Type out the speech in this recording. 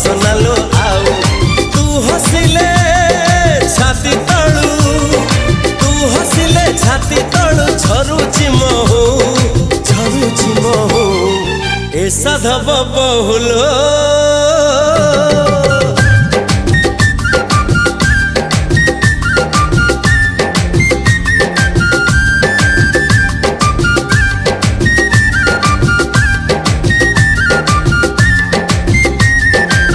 सोनालो आउ तू हसिले छाती तळू तू हसिले छाती तळू झरुची महू ए साधव बहुलो